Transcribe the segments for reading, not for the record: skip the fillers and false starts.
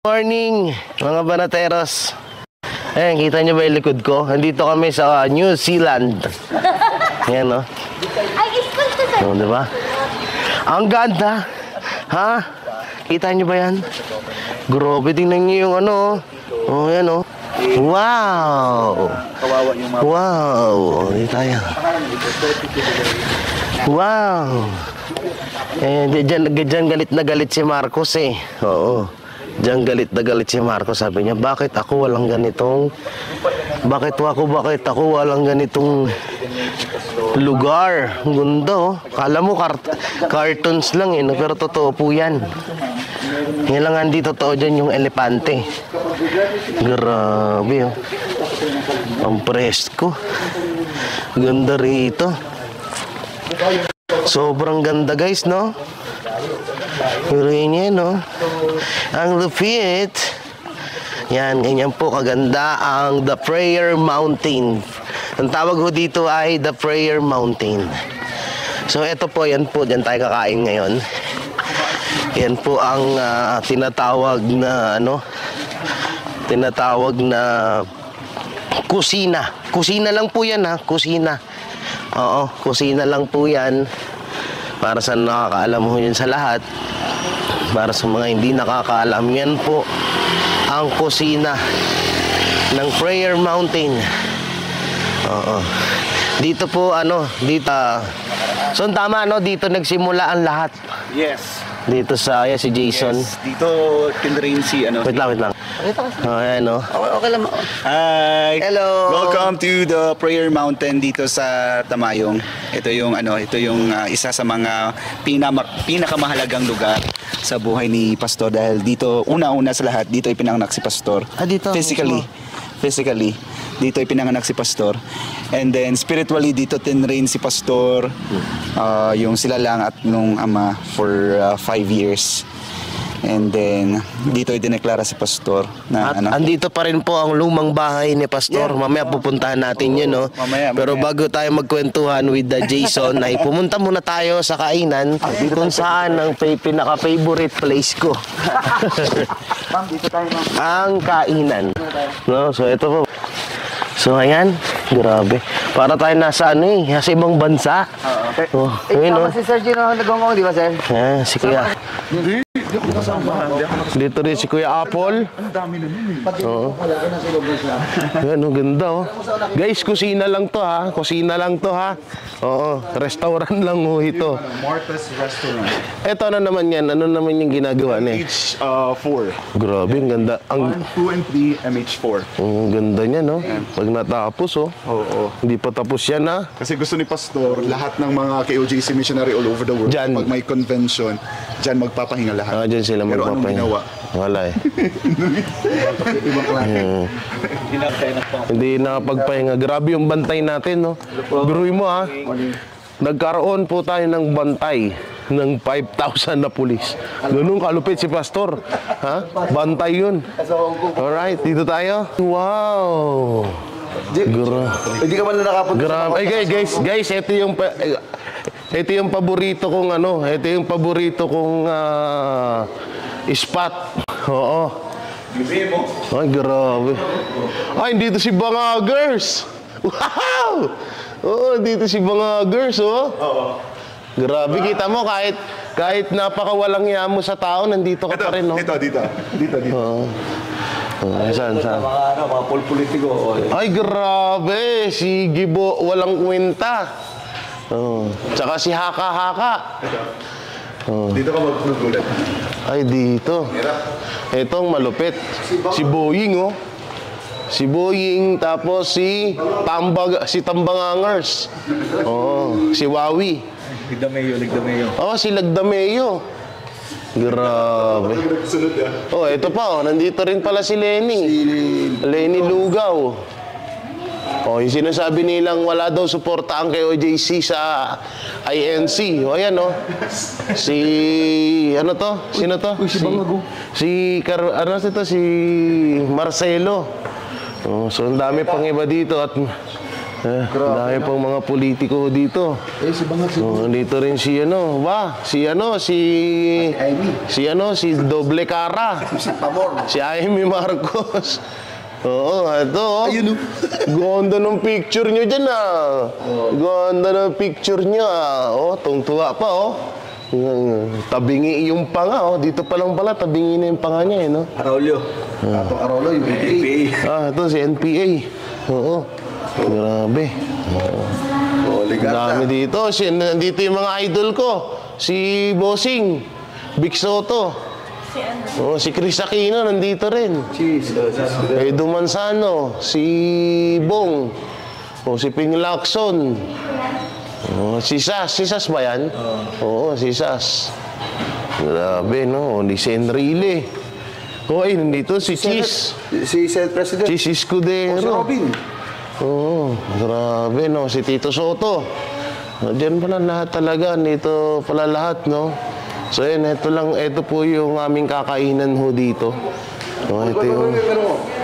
Morning, mga banateros. Ayan, kita nyo ba yung likod ko? Nandito kami sa New Zealand. Ayan, no? O, diba? Ang ganda. Ha? Kita nyo ba yan? Grabe, tingnan nyo yung ano. O, ayan, no? Wow! Wow! Dito tayo. Wow! Eh, dyan galit na galit si Marcos eh. Oo. Diyan galit na galit si Marcos. Sabi niya, bakit ako walang ganitong lugar? Gundo. Kala mo cartoons lang eh, pero totoo po yan. Yan lang hindi totoo dyan yung elepante. Grabe oh. Ang presko. Ganda rito. Sobrang ganda guys, no? Hiruin niya, no? Ang lupit. Yan, ganyan po kaganda ang The Prayer Mountain. Ang tawag ko dito ay The Prayer Mountain. So, ito po, yan po. Diyan tayo kakain ngayon. Yan po ang tinatawag na, tinatawag na kusina. Kusina lang po yan, ha? Kusina. Oo, kusina lang po yan. Para sa nakakaalam mo yun sa lahat. Para sa mga hindi nakakaalam, yan po ang kusina ng Prayer Mountain. Oo. Dito po, dito. So, tama, dito nagsimula ang lahat. Yes. Dito sa, si Jason. Yes. Dito, tinrain si, Wait lang. Ayan, Okay lang. Hi. Hello. Welcome to the Prayer Mountain dito sa Tamayong. Ito yung, isa sa mga pinakamahalagang lugar sa buhay ni Pastor dahil dito, una-una sa lahat, dito ipinanganak si Pastor. Dito? Physically, dito ipinanganak si Pastor. And then, spiritually, dito tinrain si Pastor, yung sila lang at nung ama for 5 years. And then, dito idineklara si Pastor na at andito pa rin po ang lumang bahay ni Pastor. Yeah. Mamaya pupuntahan natin yun, no? Mamaya. Pero bago tayo magkwentuhan with Jason, ay pumunta muna tayo sa kainan kung saan ang pinaka-favorite place ko. Ma'am, dito tayo, ma'am. Ang kainan. No? So, ito po. So, ayan. Grabe. Para tayo nasa nasa ibang bansa. Oo. Tama si Sir Gino nagongong, di ba, Sir? Si Kuya. Dito rin si Kuya Apple. Ang dami na nun eh. Oo. Yan, ganda oh. Guys, kusina lang to ha. Kusina lang to ha. Oo, restaurant lang ho ito. Martha's Restaurant. Ito na naman yan. Ano naman yung ginagawa niya? MH4. Grabe, ang ganda. 1, 2, and 3 MH4. Ang ganda niya, no? Pag natapos, oh. Oo. Hindi pa tapos yan, ha? Kasi gusto ni Pastor, lahat ng mga KOJC missionary all over the world, Diyan. pag may convention, dyan magpapahinga lahat. Dyan sila Pero anong magpapahinga. ginawa? Wala eh. Ibang klase. Hindi nakapagpahinga. Grabe yung bantay natin, no? Biruin mo, ha? Nagkaroon po tayo ng bantay ng 5,000 na pulis. Ganun kalupit si Pastor. Ha? Bantay yun. Alright, dito tayo. Wow! Hindi ka man na nakapunta. Grabe. Ay, guys, ito yung paborito kong ito yung paborito kong spot. Oo. Ay, grabe. Ay, dito si Bangagers. Wow! Oo, dito si Bangagers, oh. Oo. Grabe, kita mo kahit napakawalang hiya mo sa tao, nandito ka pa rin, no? Dito. Oo. Saan? Mga politiko. Ay, grabe. Si Gibo, walang kwenta. Oh. Tsaka si Haka-Haka. Oh. Dito ka magpugulat. Ay, dito. Itong malupit. Si Boying, oh. Si Boying, tapos si Tambangangers. Oh, si Wawi. Ligdameyo. Oh, si Lagdameyo. Grabe. Oh, ito pa, oh. Nandito rin pala si Lenny. Lenny Lugaw. Oh, yung sinasabi nilang wala daw suporta ang KOJC sa INC. O, ayan, oh. Sino to? Si Marcelo. Oh, so, ang dami pang iba dito at Dahil pang mga politiko dito. Si Bangat si Dito rin si si Doble Cara. Si Pamor. Si Amy Marcos. Oo, ito. Ayun, Ganda ng picture nyo dyan, Ganda ng picture nyo, tungtuwa pa, Tabingi yung panga, Dito pa lang pala, tabingi na yung panga niya, no? Arolyo. Arolyo, yung NPA. Ito si NPA. Oo. Grabe. Dami dito. Nandito yung mga idol ko. Si Bossing. Big Soto. Si Chris Aquino nandito rin. Edu Manzano. Si Bong. Si Ping Lacson. Si Sas. Si Sas ba yan? Oo, si Sas. Grabe, no? Ni si Enrile. Nandito si Cheese. Si Senate President. Cheese Escudero. Si Robin. Grabe, no? Si Tito Soto. Diyan pala lahat talaga. Dito pala lahat, no? So, yan. Ito po yung aming kakainan ho dito. Ito yung...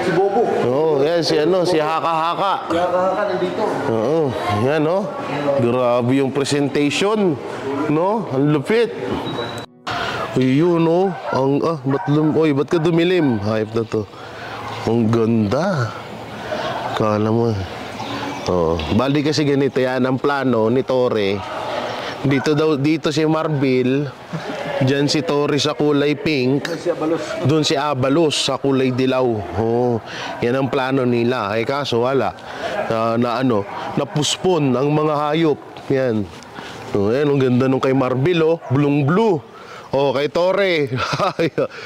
Si Bobo. Yan. Si Haka-Haka. Si Haka-Haka nandito. Yan, no? Grabe yung presentation. No? Ang lupit. Yun, no? Ba't ka dumilim? Hype na to. Ang ganda. Kala mo. Bali kasi ganito yan ang plano ni Torre. Dito si Marbil, diyan si Torre sa kulay pink, doon si Abalos sa kulay dilaw. Yan ang plano nila. Kaso wala. Napuspon ang mga hayop. Yan. Yan ang ganda nung kay Marbil, blue. Kay Torre,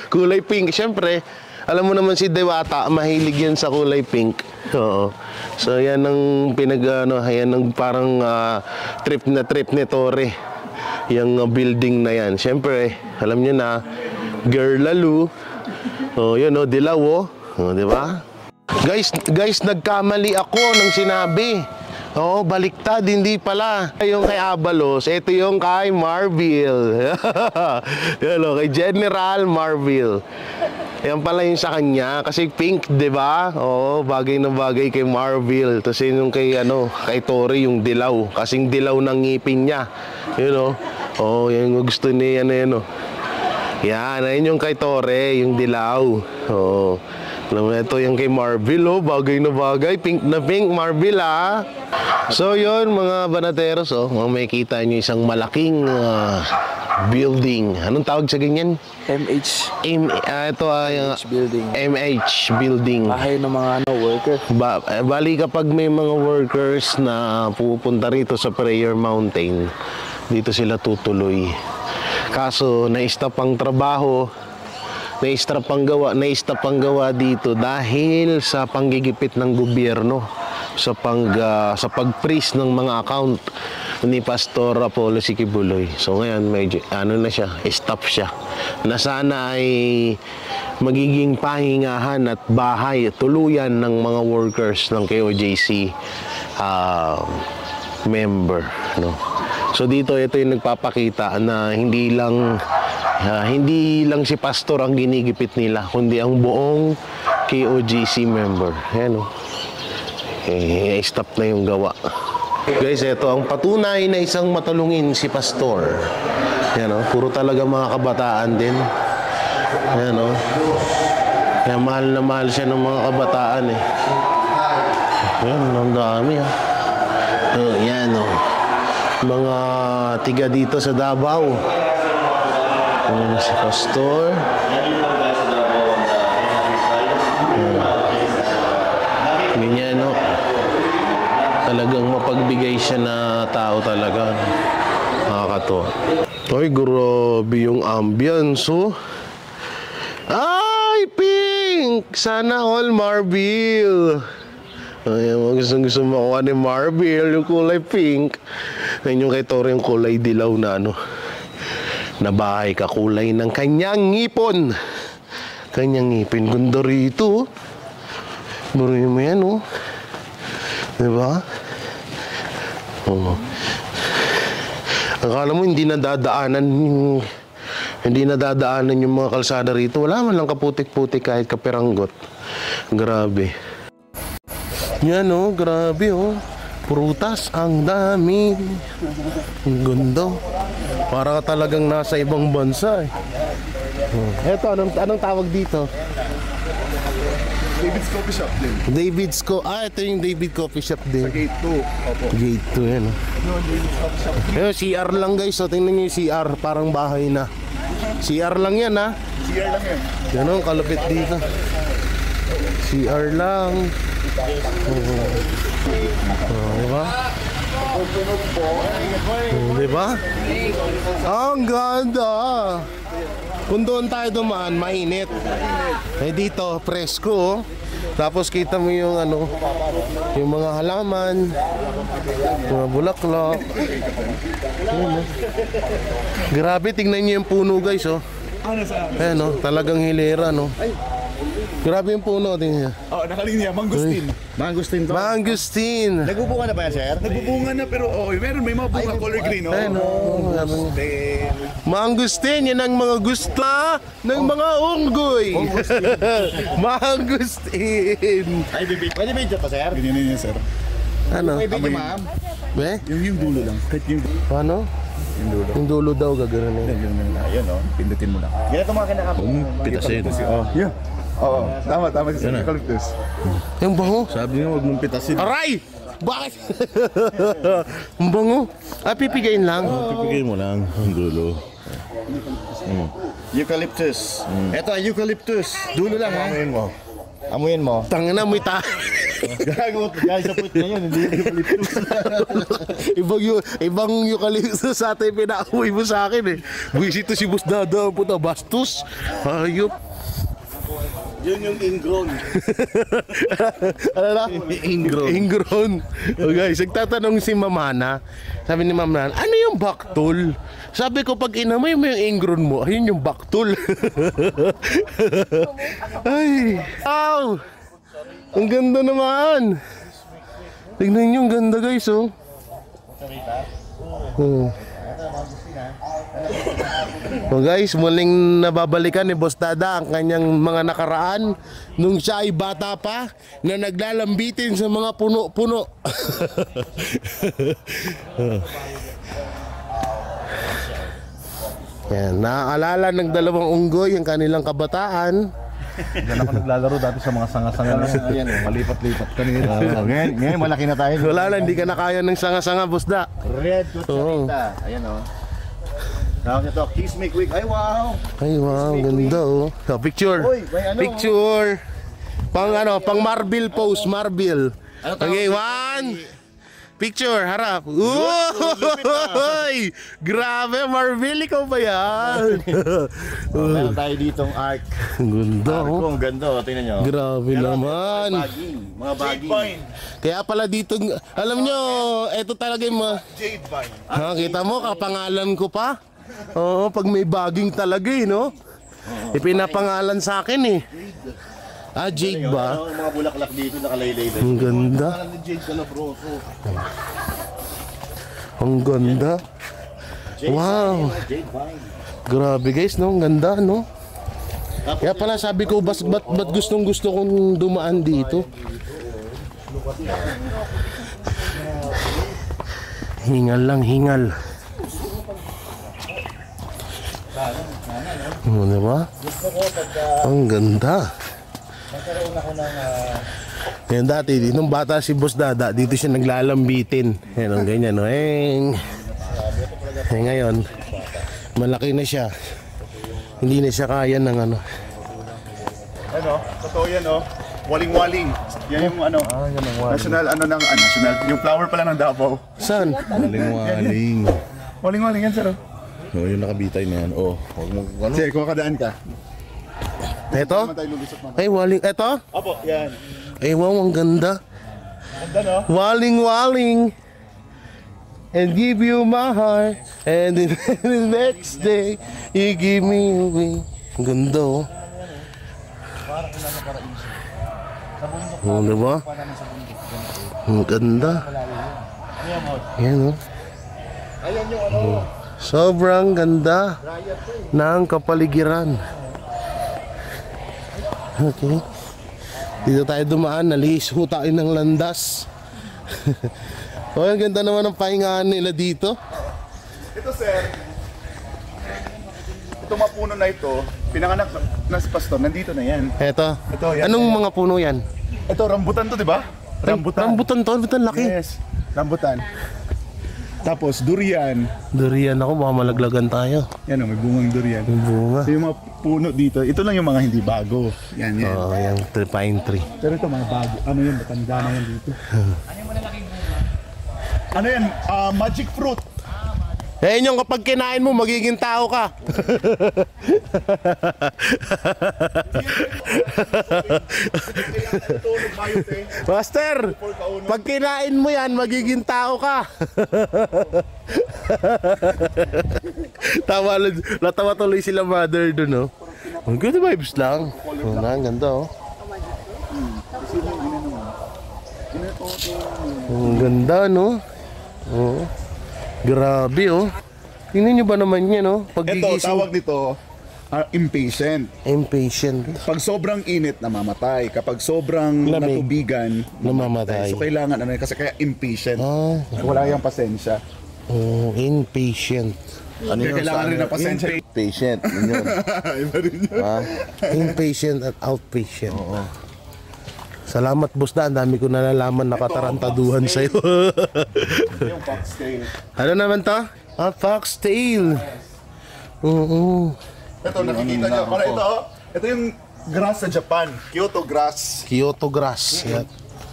kulay pink. Siyempre, alam mo naman si Dewata, mahilig yan sa kulay pink. So yan ang yan ang parang trip ni Torre. Yung building na yan. Siyempre, alam niyo na, Girl Lalu. Yun, dilaw, di ba? Guys, nagkamali ako ng sinabi. Baliktad, hindi pala. Yung kay Abalos, ito yung kay Marbil. Yan, kay General Marbil. Yan pala yung sa kanya, kasi pink, di ba? Bagay na bagay kay Marbil. Tapos yung kay Torre, yung dilaw. Kasing dilaw ng ngipin niya. Yan yung gusto niya yan. Yan, ayun yung kay Torre, yung dilaw. Ito yung kay Marbil, bagay na bagay. Pink na pink, Marbil, So yun, mga banateros, may kita nyo isang malaking building. Anong tawag sa ganyan? Ito ay building. MH building. Bahay ng mga worker. Bali kapag may mga workers na pupunta rito sa Prayer Mountain, dito sila tutuloy. Kaso na-stop ang trabaho, na-stop ang gawa dito dahil sa panggigipit ng gobyerno sa pag-freeze ng mga account ni Pastor Apollo Sikibuloy. So ngayon medyo stop siya. Na sana ay magiging pahingahan at bahay tuluyan ng mga workers ng KOJC member, no. So dito ito yung nagpapakita na hindi lang si Pastor ang ginigipit nila, kundi ang buong KOJC member. Ayan, stop na yung gawa. Guys, ito ang patunay na isang matulungin si Pastor. Ayan, puro talaga mga kabataan din. Ayan, kaya mahal na mahal siya ng mga kabataan, Ayan, ang dami, Ayan, mga tiga dito sa Davao. Ayan si Pastor. Ganyan, talagang mapagbigay siya na tao talaga. Nakakatuwa. Ay, grabe yung ambience, Ay, pink! Sana all Marbil. Ay, gusto makuha ni Marbil yung kulay pink. Ngayon yung kay Torre yung kulay dilaw na na bahay kakulay ng kanyang ngipon. Kanyang ngipin. Ganda rito. Baruin mo yan, Diba? Akala mo hindi nadadaanan yung mga kalsada rito. Wala man lang kaputik-putik kahit kapiranggot. Grabe. Yan, grabe, Prutas, ang dami. Ang ganda. Para ka talagang nasa ibang bansa eh. Eto, anong tawag dito? David's Coffee Shop din. Ito yung David Coffee Shop din. Gate 2. Opo. Gate 2 yan. Yun, David's Coffee Shop. Ayun, CR lang guys. So, tingnan nyo yung CR. Parang bahay na. CR lang yan ha. CR lang yan. Ganun, kalapit dito. CR lang. Diba? Diba? Ang ganda. Kung doon tayo dumaan, mainit. Eh dito, presko. Oh. Tapos kita mo yung ano, yung mga halaman, mga bulaklak. Ayun, oh. Grabe, tingnan niyo yung puno guys, oh. Ayan, oh, talagang hilera, no. Grabe yung puno din niya. Oh, nakalinya, mangustin. Mangustin to. Mangustin. Nagbubunga na ba yan, sir? Nagbubunga na pero meron may mga bunga color green, oh. Ayun, oh. Mangustin. Mangustin, yan ang mga gusto ng mga unggoy. Mangustin. Ay, pwede ba pa, sir? Ganyan yan, sir. Ano? Pwede ma'am. Be? Yung dulo lang. Kahit yung Paano? dulo. Yung dulo daw gagawin na yun. Ayun, oh. Pindutin mo lang. Yan itong mga kinakapit. Pitasin. Oh, yeah. Oo, tama si eucalyptus. Yung bango. Sabi nga, huwag mong pitasin. Aray! Bakit? Ang bango. Ah, pipigayin lang. Pipigay mo lang ang dulo. Eucalyptus. Ito ang eucalyptus. Dulo lang ha. Amoyin mo. Amuyin mo. Tangina mo ita. Gago, guys, sa puwit na yun. Hindi eucalyptus. ibang eucalyptus sa atin pinauwi mo sa akin eh. Buisit to si Boss Dada, puta bastos. Hayop. Yun yung ingrown. Ano na? Ingrown. Oh guys, nagtatanong si Mamana. Sabi ni Mamana, ano yung baktol? Sabi ko, pag inamoy mo yung ingrown mo, ayun yung baktol. Ay, ow! Ang ganda naman. Tignan nyo, ang ganda guys, oh. So guys, muling nababalikan ni Boss Dada ang kanyang mga nakaraan nung siya ay bata pa na naglalambitin sa mga puno-puno. Yan, naaalala ng dalawang unggoy ang kanilang kabataan. Diyan ako naglalaro dati sa mga sanga-sanga na. Ayan, malipat-lipat kanina. Ngayon, malaki na tayo. Wala lang, hindi ka na kaya ng sanga-sanga, Boss Da. Red Cucharita. Ayan o. Tawag nito, Kiss Me Quick. Ay, wow! Ay, wow, ganda oh. So, picture. Uy, may ano? Picture. Pang marble pose, marble. Ano Okay, tawag? 1. Picture, harap. Uy! Grabe, Marvel, ikaw ba yan? Meron tayo ditong arc. Ang ganda, Arc oh. ko, ang ganda. Tingnan nyo. Grabe naman. Bagging. Mga bagging. Kaya pala dito, alam nyo, eto talaga yung mga... Jade Vine. Ha, kita mo, kapangalan ko pa. Oo, pag may bagging talaga eh, no? Ipinapangalan sa akin eh. Ah, Jade ba? Ano, mga bulaklak dito nakalaylay. Ang ganda. Jade Calabroso. Ang ganda. Wow. Jade Vine. Grabe guys, no? Ang ganda, no? Kaya pala sabi ko, ba't gustong gusto kong dumaan dito? Hingal lang, hingal. Ano, diba? Ang ganda. Yan dati, nung bata si Boss Dada, dito siya naglalambitin. Yan ang ganyan, no? Ngayon, malaki na siya. Hindi na siya kaya ng ano. Ano, totoo yan, oh. Waling-waling. Yan yung ano, national, national, yung flower pala ng Davao. Saan? Waling-waling. Waling-waling yan, sir, oh. Oh, yung nakabitay na yan. Oh, huwag mo ano. Sige, kung kadaan ka. Ito? Naman tayo lulusot mamaya. Ay, waling. Ito? Opo, yan. Ay, wow, ang ganda. Ganda, no? Waling-waling. And give you my heart. And then the next day, you give me away. Ang ganda, oh. Oh, diba? Ang ganda. Yan, oh. Sobrang ganda ng kapaligiran. Okay. Dito tayo dumaan, nalihis ho tayo ng landas. Oh, ang ganda naman ng pahingahan nila dito. Ito sir, itong mga puno na ito, pinanganak na si Pastor, nandito na yan. Eto. Ito, yan, Anong yan. mga puno yan? Ito, rambutan to, di ba? Rambutan to, rambutan laki. Yes, rambutan. Tapos, durian. Durian ako, baka malaglagan tayo. Yan o, may bungang durian. Yung bunga. So yung mga puno dito, ito lang yung mga hindi bago. Yan, yan. Oh, yung pine tree. Pero ito mga bago. Ano yan, matanda na yan dito. Ano yan? Magic fruit. Eh, yung kapag kinain mo, magiging tao ka. Master, pag kinain mo yan, magiging tao ka. Natawa tuloy sila mother dun, oh. Ang good vibes lang. Oh, ang ganda, oh. Ang ganda, no? Oh. Grabe, oh. Tingnan nyo ba naman yan, oh? Ito, Pagigising. tawag nito, impatient. Impatient. Pag sobrang init, namamatay. Kapag sobrang Lamig. natubigan, Namamatay. So kailangan, ano, kasi kaya impatient. Ah, Wala yung pasensya. oh, impatient. Ano Kaya yun? kailangan rin ng pasensya. Patient. Yun yun. Iba rin yun. Ha? Impatient at outpatient. Salamat, boss da. Ang dami ko nalalaman na katarantaduhan sa'yo. Yung foxtail. Ano naman to? Ah, foxtail. Oo. Ito, nakikita nyo. Para ito, ito yung grass sa Japan. Kyoto grass. Kyoto grass. Yan.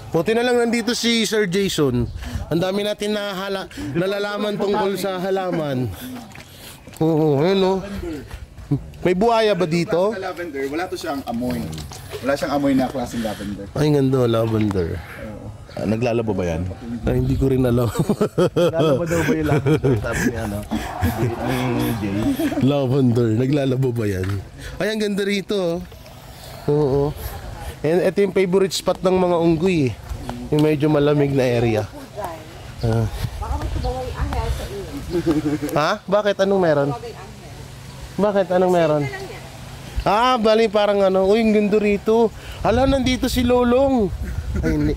Buti na lang nandito si Sir Jason. Ang dami natin nalalaman tungkol sa halaman. Oo, ayun, oh. May buhaya ba dito? Sa lavender, wala to siyang amoy. Wala siyang amoy na klaseng lavender. Ay, ganda, lavender. Naglalaba ba yan? Ay, hindi ko rin alam. Naglalaba daw ba yung lavender? Sabi niya, ano? Jay. Lavender, naglalabo ba yan? Ay, ang ganda rito, oh. Oo. And ito yung favorite spot ng mga unggoy, eh. Yung medyo malamig na area. Ha? Bakit? Anong meron? Bakit? Anong meron? Ah, bali parang ano. Uy, ang ganda rito. Hala, nandito si Lolong. Ay, hindi.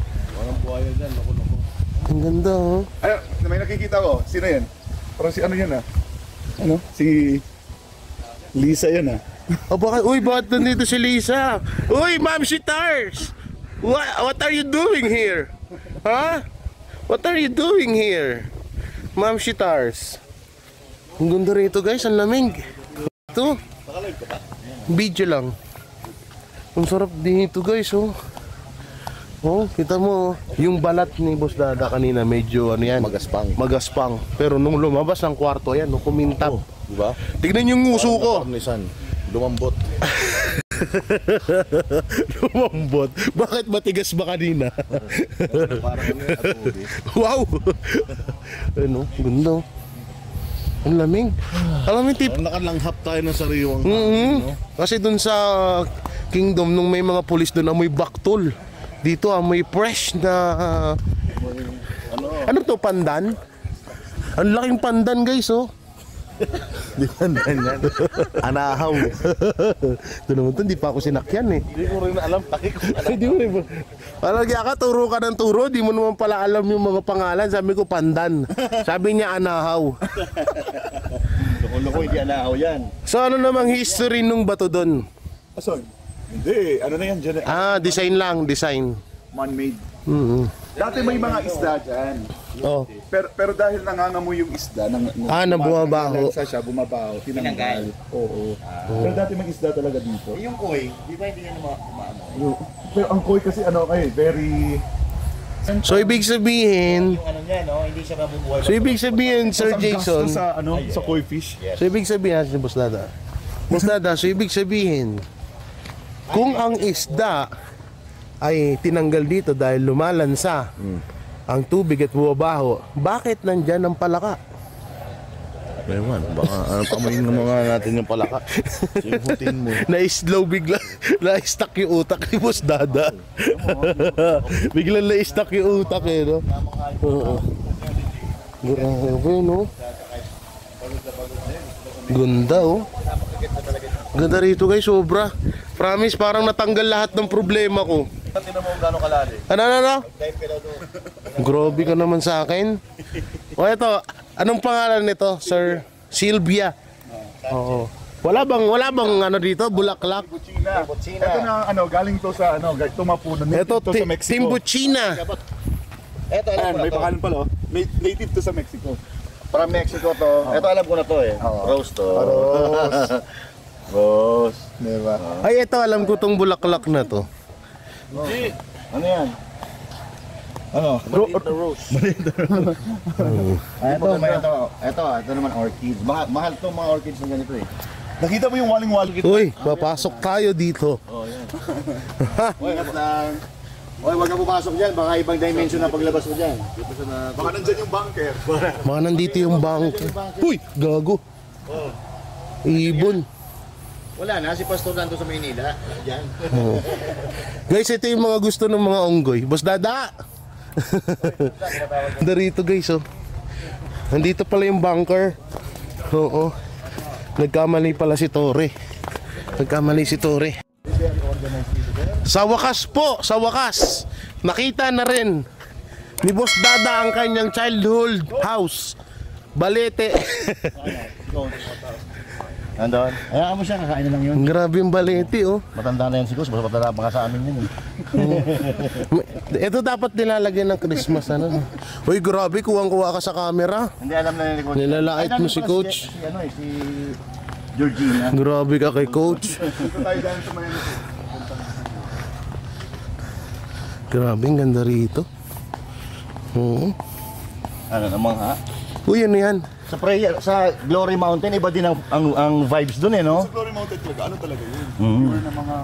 Ang ganda, oh. Ay, may nakikita ko. Sino yan? Parang si ano yan ah? Ano? Si Lisa yan ah. Oh, bakit nandito si Lisa? Uy, Ma'am Shitars! What are you doing here? Ha? What are you doing here? Ma'am Shitars. Ang ganda rito, guys. Ang lamig. Ito. Video lang. Ang sarap dito, guys, oh. Oh, kita mo, oh. Yung balat ni Boss Dada kanina medyo ano yan, Magaspang. magaspang. Pero nung lumabas ng kwarto yan, no, kumintab. Diba? Tignan yung nguso ko. Parnisan. Lumambot. Lumambot. Bakit matigas ba kanina? Parang ano yung adobe. Wow! Ano, ganda. Ang lamig. Alam mo, tip. Nakalanghap tayo ng sariwang no? Kasi dun sa Kingdom, nung may mga pulis dun, amoy baktol. Dito, amoy fresh na... Ano to, pandan? Ang laking pandan, guys, oh. Di ba yan? Anahaw. Ito naman to, hindi pa ako sinakyan, eh. Hindi ko rin alam. Taki ko Hindi mo rin. Palagi ka, turo ka ng turo, di mo naman pala alam yung mga pangalan. Sabi ko, pandan. Sabi niya, anahaw. Loko-loko, hindi anahaw yan. So, ano namang history nung bato doon? Ason? Hindi. Ano na yan dyan? Ah, design lang, design. Man-made. Mm-hmm. Dati may mga isda dyan. Oh. Pero dahil nangangamoy yung isda, Nabumabaho. Sa siya, bumabaho, tinanggal. Oo. Pero dati may isda talaga dito. Yung koi, di ba hindi yan maano? Pero ang koi kasi ano very... So, ibig sabihin, Yung ano niya, no? Hindi siya mabubuhay. so ibig sabihin, Sir Ang Jason, gasto sa ano, sa koi fish. so ibig sabihin, si Boss Dada. Boss Dada, so ibig sabihin, kung ang isda ay tinanggal dito dahil lumalansa ang tubig at bumabaho, bakit nandyan ang palaka? Ewan, baka pamayin ng mga natin yung palaka. Simutin mo. Na-slow bigla, na-stuck yung utak ni Boss Dada. Biglang na-stuck yung utak eh, no? Oo. Grabe, no? Ganda, oh. Ganda rito, guys, sobra. Promise, parang natanggal lahat ng problema ko. Tingnan mo kung gaano kalalim. Ano? Grabe ka naman sa akin. O ito, anong pangalan nito, Sir? Sylvia. Oo. Wala bang ano dito, bulaklak? Timbuchina. Ito na galing to sa tumapunan. Ito, to sa Mexico. Timbuchina. Ito alam ko na may pangalan pala. Native to sa Mexico. From Mexico to. Ito alam ko na to eh. Rose to. Rose. Rose. Diba? Ay, ito, alam ko tong bulaklak na to. Ano yan? Ano? Rose. Ito naman orchids. Mahal to mga orchids na ganito eh. Nakita mo yung waling-waling. Uy, papasok tayo dito. Uy, lang. Uy, wag ka pumasok dyan. Baka ibang dimension na paglabas mo dyan. Baka nandyan yung bunker. Mga nandito yung bank. Uy, gago. Ibon. Wala na, si Pastor nandun sa Maynila. Dyan. Guys, ito yung mga gusto ng mga unggoy. Boss Dada! Darito guys, oh. Nandito pala yung bunker. Oo. Nagkamali pala si Tore. Sa wakas po, nakita na rin ni Boss Dada ang kanyang childhood house. Balete. Nandun. Hayaan mo siya, kakain na lang yun. Grabe yung balete, oh. Matanda na yan si Gus, mas matanda pa nga sa amin yun eh. Ito dapat nilalagyan ng Christmas, ano? Uy, grabe, kuwang-kuwa ka sa camera. Hindi alam na ni Coach. Nilalait mo si Coach. Si Georgina. Grabe ka kay Coach. Dito tayo dyan sa Maynila. Grabe, ang ganda rito. Oo. Ano namang ha? Uy, ano yan? Sa prayer, sa Glory Mountain, iba din ang vibes doon eh, no? Sa Glory Mountain talaga, ano talaga yun? Pure na mga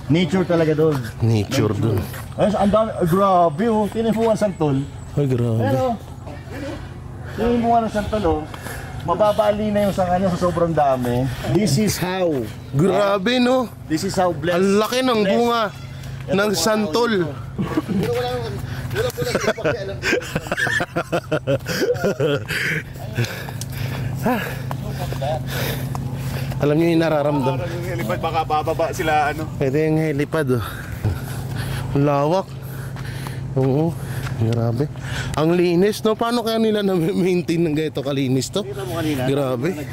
Nature talaga doon. Nature dun. Ay, ang dami, grabe oh, tinifuan santol. Ay, grabe. Pero, tinifuan ng santol oh, mababali na yung sanga niya sa sobrang dami. This is how blessed. Ang laki ng bunga ng santol. Pero wala alam ko. Alam niyo yung nararamdaman. parang yung helipad, baka bababa sila Ito yung helipad, oh. Ang lawak. Oo. Grabe. Ang linis, no? Paano kaya nila na-maintain ng ganito kalinis to? Kita mo kanina. Grabe.